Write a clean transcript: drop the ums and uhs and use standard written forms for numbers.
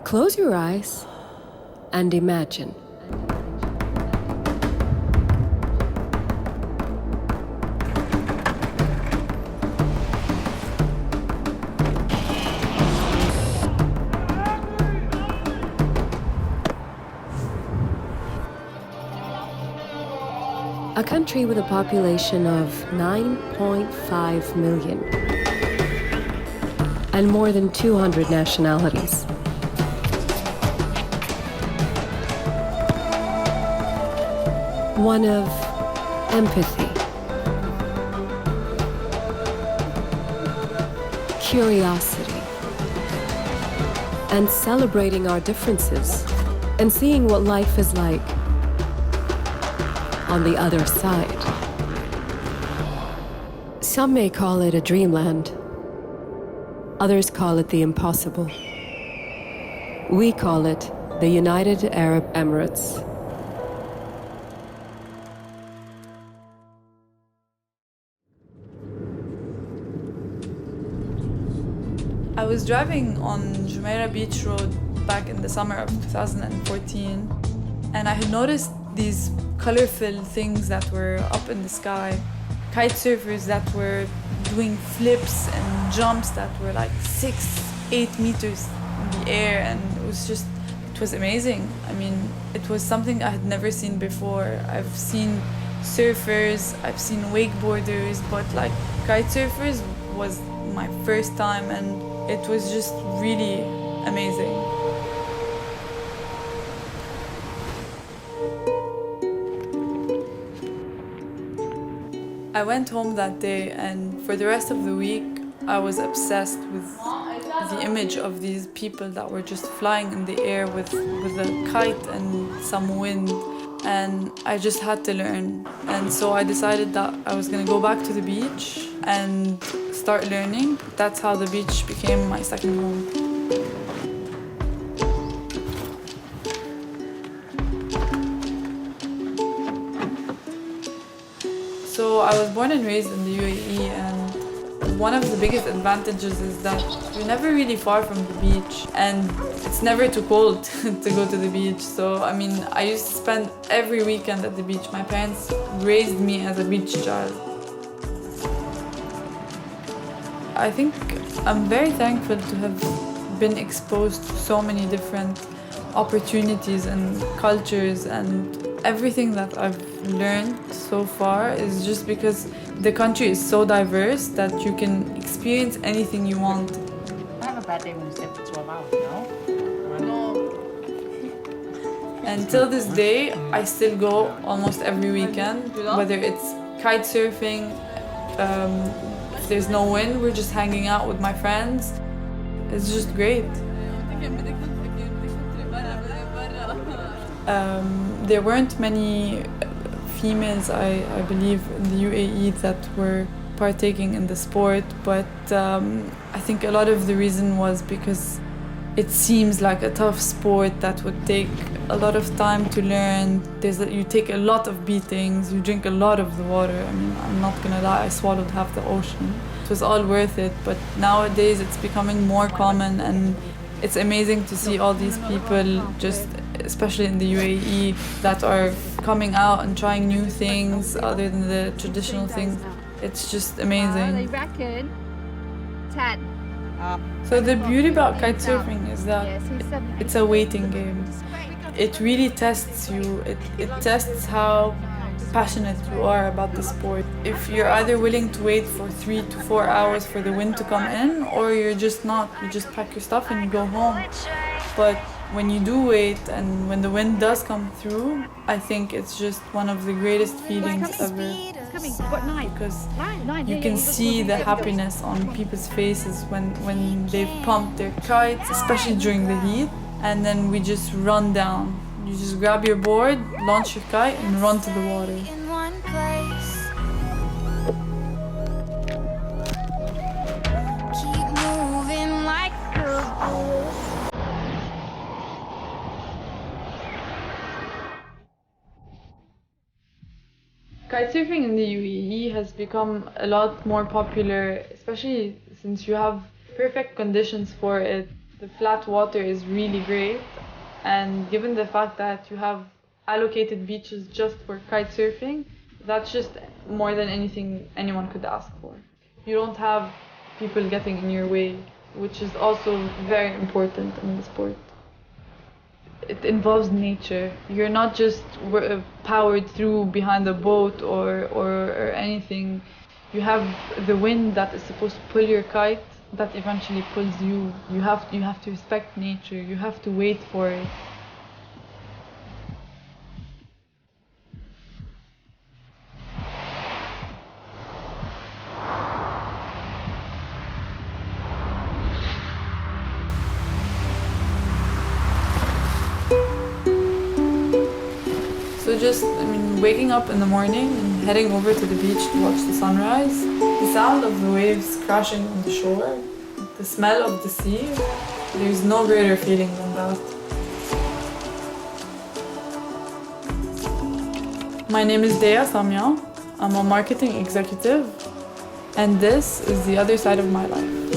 Close your eyes and imagine. A country with a population of 9.5 million and more than 200 nationalities. One of empathy, curiosity, and celebrating our differences and seeing what life is like on the other side. Some may call it a dreamland. Others call it the impossible. We call it the United Arab Emirates. I was driving on Jumeirah Beach Road back in the summer of 2014, and I had noticed these colorful things that were up in the sky. Kite surfers that were doing flips and jumps that were like 6-8 meters in the air, and it was amazing. I mean, it was something I had never seen before. I've seen surfers, I've seen wakeboarders, but like kite surfers was my first time, and it was just really amazing. I went home that day, and for the rest of the week I was obsessed with the image of these people that were just flying in the air with a kite and some wind, and I just had to learn. And so I decided that I was going to go back to the beach and start learning. That's how the beach became my second home. So I was born and raised in the UAE, and one of the biggest advantages is that you're never really far from the beach, and it's never too cold to go to the beach. So I mean, I used to spend every weekend at the beach. My parents raised me as a beach child. I think I'm very thankful to have been exposed to so many different opportunities and cultures, and everything that I've learned so far is just because the country is so diverse that you can experience anything you want. I have a bad day when you stay for 12 hours, no? And till this day, I still go almost every weekend, whether it's kite surfing, if there's no wind, we're just hanging out with my friends. It's just great. There weren't many females, I believe, in the UAE that were partaking in the sport, but I think a lot of the reason was because it seems like a tough sport that would take a lot of time to learn. You take a lot of beatings, you drink a lot of the water. I mean, I'm not gonna lie, I swallowed half the ocean. It was all worth it, but nowadays it's becoming more common, and it's amazing to see all these people, just especially in the UAE, that are coming out and trying new things other than the traditional things. It's just amazing. They reckon 10. So the beauty about kite surfing is that it's a waiting game. It really tests you. It tests how passionate you are about the sport. If you're either willing to wait for 3 to 4 hours for the wind to come in, or you're just not. You just pack your stuff and you go home. But when you do wait and when the wind does come through, I think it's just one of the greatest feelings ever. Because you can see the happiness on people's faces when they've pumped their kites, especially during the heat, and then we just run down. You just grab your board, launch your kite, and run to the water. Kitesurfing in the UAE has become a lot more popular, especially since you have perfect conditions for it. The flat water is really great, and given the fact that you have allocated beaches just for kite surfing, that's just more than anything anyone could ask for. You don't have people getting in your way, which is also very important in the sport. It involves nature. You're not just powered through behind a boat or anything. You have the wind that is supposed to pull your kite that eventually pulls you. You have to respect nature. You have to wait for it. So just, waking up in the morning and heading over to the beach to watch the sunrise, the sound of the waves crashing on the shore, the smell of the sea, there's no greater feeling than that. My name is Dea Samya. I'm a marketing executive, and this is the other side of my life.